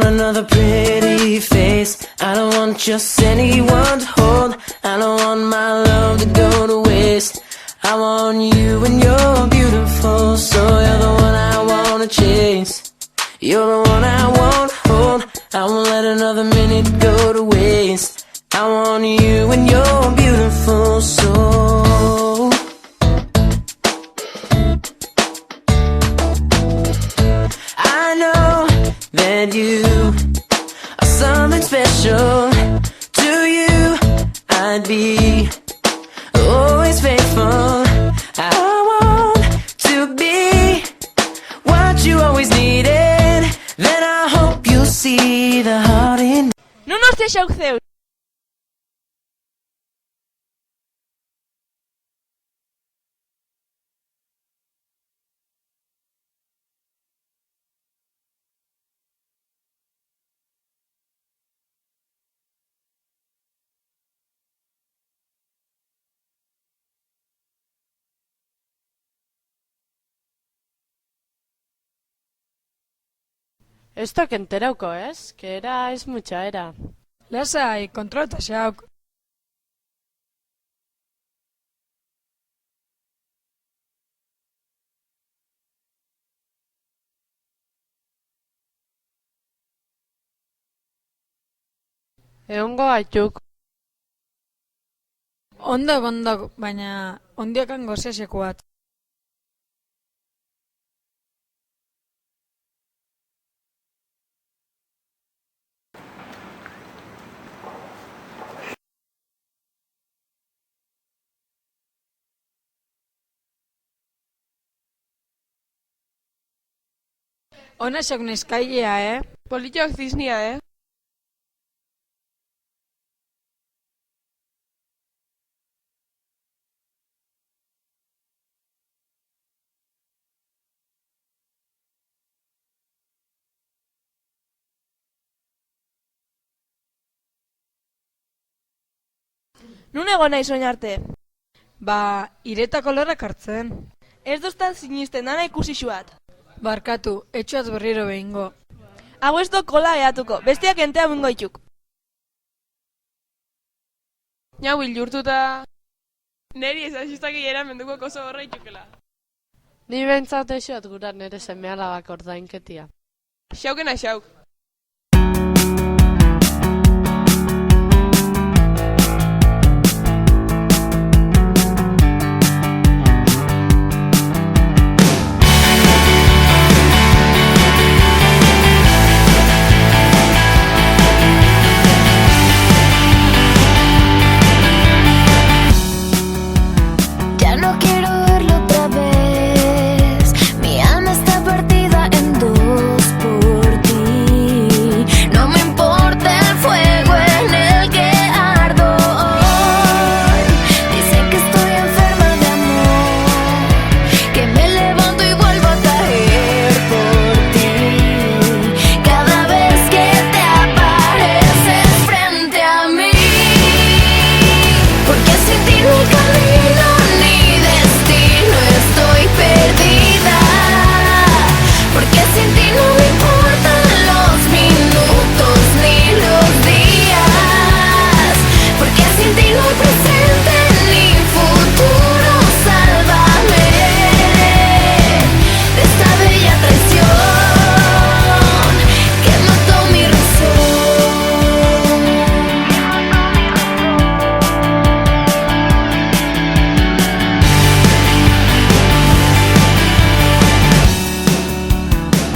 another pretty face. I don't want just anyone to hold. I don't want my love to go to waste. I want you and you're beautiful, so you're the one I wanna chase. You're the one I wanna hold. I won't let another minute go to waste. I want you and you're beautiful, so I know that you are something special. To you I'd be always faithful. I want to be what you always needed. Then I hope you'll see the heart in. Nu nos deixeu Zeus. Esto que enterauko, ez? Que era es mucha era. Lasai, kontrolta xauk. Egongo gaituk. Ondo, baina ondiokan goziasekuat. Ona xauk neskailea, Politiak ziznia, Nun egon nahi soin arte? Ba, ireta kolorrak hartzen. Ez duztan sinisten, dana ikusi xuat. Barkatu, etxoaz berriro behingo. Hau ez do kola behatuko, bestiak entea bingo itxuk. Ja, bilurtuta... Neri ez asistak hilera menduko koso horra itxukela. Ni behintzat esuat gura nere semealabak ordainketia. Xaukena xauk.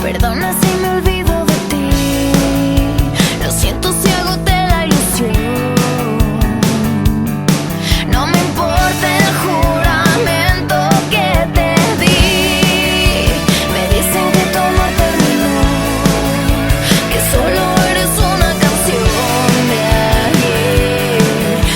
Perdona si